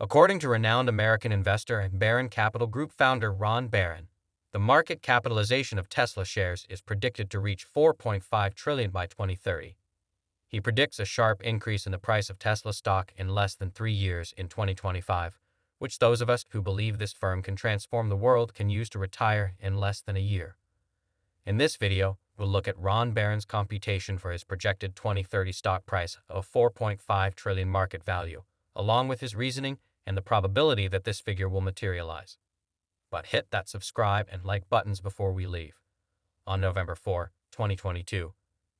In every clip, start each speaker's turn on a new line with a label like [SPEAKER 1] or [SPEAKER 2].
[SPEAKER 1] According to renowned American investor and Barron Capital Group founder Ron Barron, the market capitalization of Tesla shares is predicted to reach $4.5 trillion by 2030. He predicts a sharp increase in the price of Tesla stock in less than 3 years in 2025, which those of us who believe this firm can transform the world can use to retire in less than a year. In this video, we'll look at Ron Barron's computation for his projected 2030 stock price of $4.5 trillion market value, along with his reasoning and the probability that this figure will materialize. But hit that subscribe and like buttons before we leave. On November 4, 2022,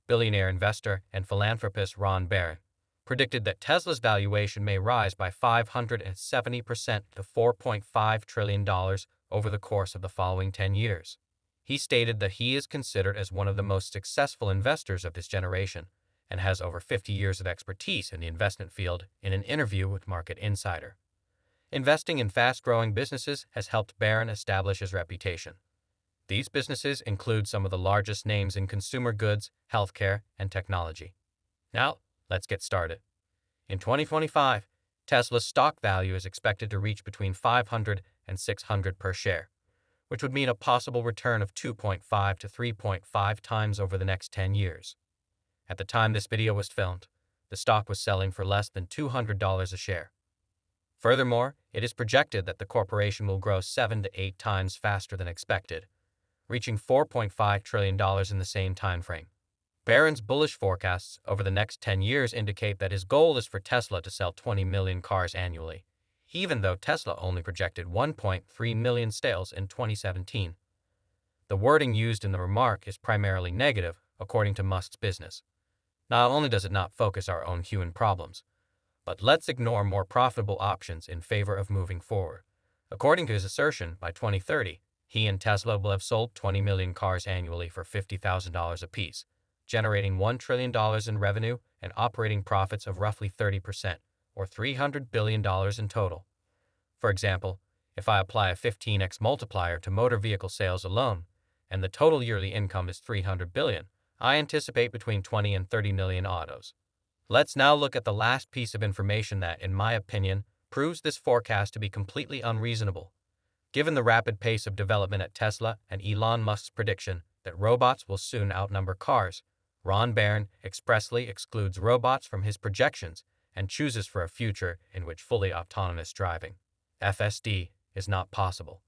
[SPEAKER 1] billionaire investor and philanthropist Ron Barron predicted that Tesla's valuation may rise by 570% to $4.5 trillion over the course of the following 10 years. He stated that he is considered as one of the most successful investors of this generation and has over 50 years of expertise in the investment field in an interview with Market Insider. Investing in fast-growing businesses has helped Barron establish his reputation. These businesses include some of the largest names in consumer goods, healthcare, and technology. Now, let's get started. In 2025, Tesla's stock value is expected to reach between $500 and $600 per share, which would mean a possible return of 2.5 to 3.5 times over the next 10 years. At the time this video was filmed, the stock was selling for less than $200 a share. Furthermore, it is projected that the corporation will grow 7 to 8 times faster than expected, reaching $4.5 trillion in the same time frame. Barron's bullish forecasts over the next 10 years indicate that his goal is for Tesla to sell 20 million cars annually, even though Tesla only projected 1.3 million sales in 2017. The wording used in the remark is primarily negative, according to Musk's business. Not only does it not focus our own human problems, but let's ignore more profitable options in favor of moving forward. According to his assertion, by 2030, he and Tesla will have sold 20 million cars annually for $50,000 apiece, generating $1 trillion in revenue and operating profits of roughly 30%, or $300 billion in total. For example, if I apply a 15x multiplier to motor vehicle sales alone, and the total yearly income is $300 billion, I anticipate between 20 and 30 million autos. Let's now look at the last piece of information that, in my opinion, proves this forecast to be completely unreasonable. Given the rapid pace of development at Tesla and Elon Musk's prediction that robots will soon outnumber cars, Ron Barron expressly excludes robots from his projections and chooses for a future in which fully autonomous driving, FSD, is not possible.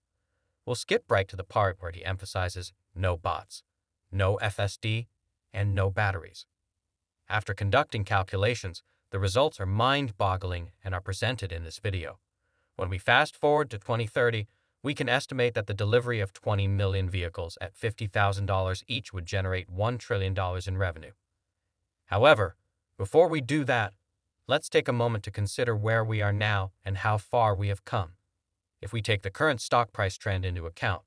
[SPEAKER 1] We'll skip right to the part where he emphasizes no bots, no FSD, and no batteries. After conducting calculations, the results are mind-boggling and are presented in this video. When we fast forward to 2030, we can estimate that the delivery of 20 million vehicles at $50,000 each would generate $1 trillion in revenue. However, before we do that, let's take a moment to consider where we are now and how far we have come. If we take the current stock price trend into account,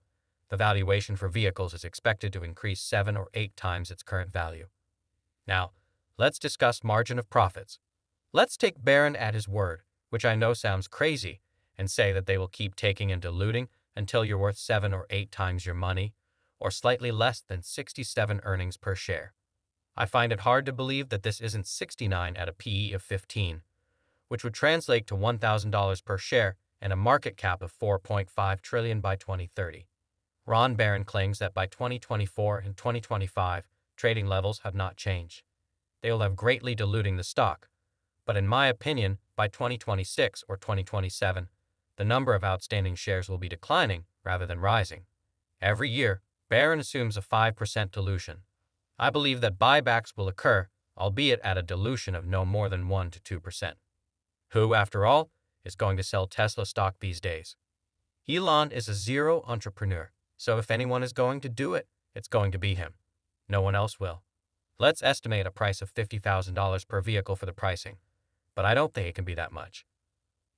[SPEAKER 1] the valuation for vehicles is expected to increase 7 or 8 times its current value. Now, let's discuss margin of profits. Let's take Barron at his word, which I know sounds crazy, and say that they will keep taking and diluting until you're worth 7 or 8 times your money, or slightly less than 67 earnings per share. I find it hard to believe that this isn't 69 at a PE of 15, which would translate to $1,000 per share and a market cap of $4.5 trillion by 2030. Ron Barron claims that by 2024 and 2025, trading levels have not changed. They will have greatly diluting the stock, but in my opinion, by 2026 or 2027, the number of outstanding shares will be declining rather than rising. Every year, Barron assumes a 5% dilution. I believe that buybacks will occur, albeit at a dilution of no more than 1 to 2%. Who, after all, is going to sell Tesla stock these days? Elon is a zero entrepreneur, so if anyone is going to do it, it's going to be him. No one else will. Let's estimate a price of $50,000 per vehicle for the pricing, but I don't think it can be that much.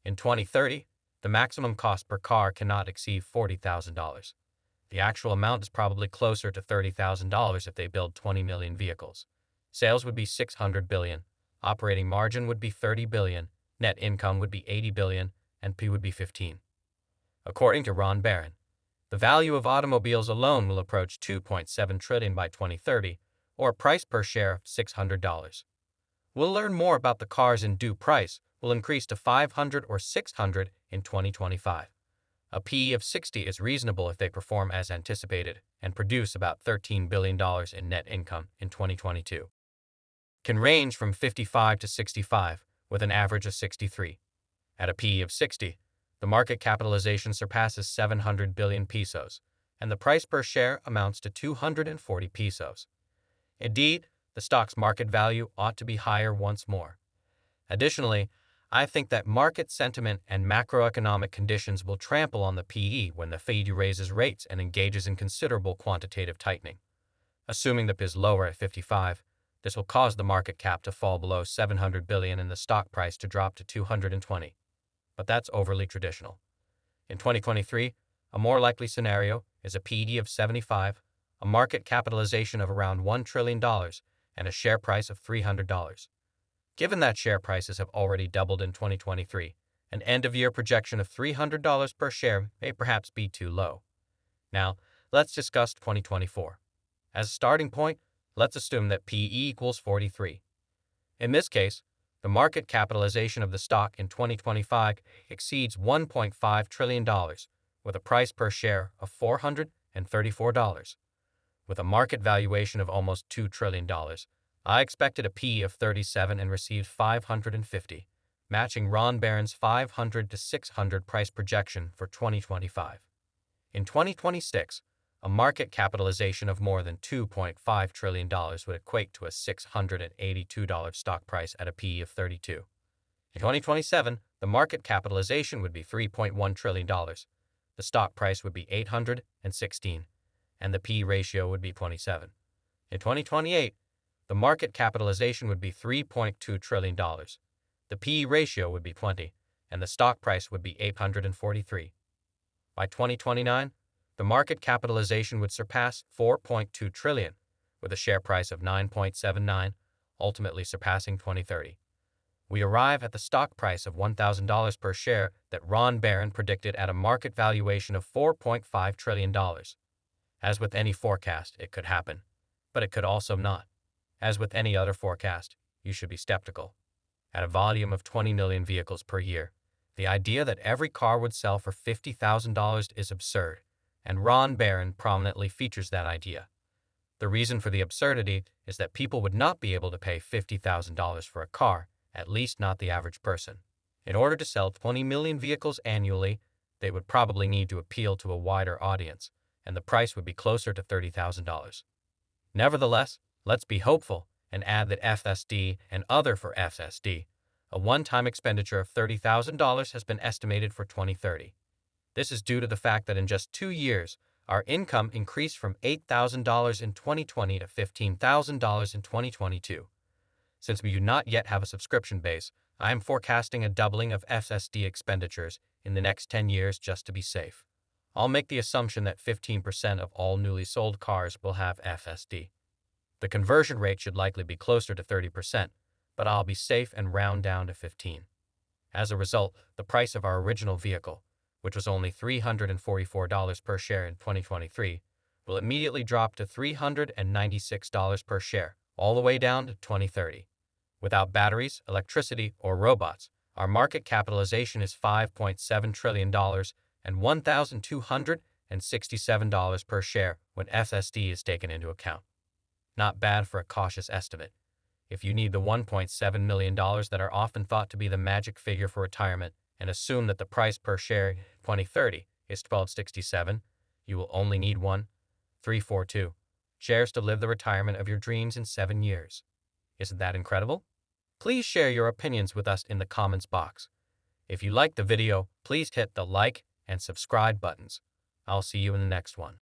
[SPEAKER 1] In 2030, the maximum cost per car cannot exceed $40,000. The actual amount is probably closer to $30,000 if they build 20 million vehicles. Sales would be $600 billion, operating margin would be $30 billion, net income would be $80 billion, and P would be 15. According to Ron Barron, the value of automobiles alone will approach $2.7 trillion by 2030, or a price per share of $600. We'll learn more about the cars in due price will increase to 500 or 600 in 2025. A P/E of 60 is reasonable if they perform as anticipated and produce about $13 billion in net income in 2022. Can range from 55 to 65, with an average of 63. At a P/E of 60, the market capitalization surpasses 700 billion pesos, and the price per share amounts to 240 pesos. Indeed, the stock's market value ought to be higher once more. Additionally, I think that market sentiment and macroeconomic conditions will trample on the P/E when the Fed raises rates and engages in considerable quantitative tightening. Assuming the P/E is lower at 55, this will cause the market cap to fall below 700 billion and the stock price to drop to 220. But that's overly traditional. In 2023, a more likely scenario is a P/E of 75, a market capitalization of around $1 trillion, and a share price of $300. Given that share prices have already doubled in 2023, an end-of-year projection of $300 per share may perhaps be too low. Now, let's discuss 2024. As a starting point, let's assume that P/E equals 43. In this case, the market capitalization of the stock in 2025 exceeds $1.5 trillion, with a price per share of $434. With a market valuation of almost $2 trillion, I expected a P/E of 37 and received 550, matching Ron Barron's 500 to 600 price projection for 2025. In 2026, a market capitalization of more than $2.5 trillion would equate to a $682 stock price at a P/E of 32. In 2027, the market capitalization would be $3.1 trillion, the stock price would be $816, and the P/E ratio would be 27. In 2028, the market capitalization would be $3.2 trillion, the P/E ratio would be 20, and the stock price would be $843. By 2029, the market capitalization would surpass $4.2 trillion, with a share price of $9.79, ultimately surpassing 2030. We arrive at the stock price of $1,000 per share that Ron Barron predicted at a market valuation of $4.5 trillion. As with any forecast, it could happen, but it could also not. As with any other forecast, you should be skeptical. At a volume of 20 million vehicles per year, the idea that every car would sell for $50,000 is absurd, and Ron Barron prominently features that idea. The reason for the absurdity is that people would not be able to pay $50,000 for a car, at least not the average person. In order to sell 20 million vehicles annually, they would probably need to appeal to a wider audience, and the price would be closer to $30,000. Nevertheless, let's be hopeful and add that FSD and other for FSD, a one-time expenditure of $30,000 has been estimated for 2030. This is due to the fact that in just 2 years, our income increased from $8,000 in 2020 to $15,000 in 2022. Since we do not yet have a subscription base, I am forecasting a doubling of FSD expenditures in the next 10 years just to be safe. I'll make the assumption that 15% of all newly sold cars will have FSD. The conversion rate should likely be closer to 30%, but I'll be safe and round down to 15. As a result, the price of our original vehicle, which was only $344 per share in 2023, will immediately drop to $396 per share, all the way down to 2030. Without batteries, electricity, or robots, our market capitalization is $5.7 trillion and $1,267 per share when FSD is taken into account. Not bad for a cautious estimate. If you need the $1.7 million that are often thought to be the magic figure for retirement and assume that the price per share in 2030 is $12.67, you will only need 342 shares to live the retirement of your dreams in 7 years. Isn't that incredible? Please share your opinions with us in the comments box. If you liked the video, please hit the like and subscribe buttons. I'll see you in the next one.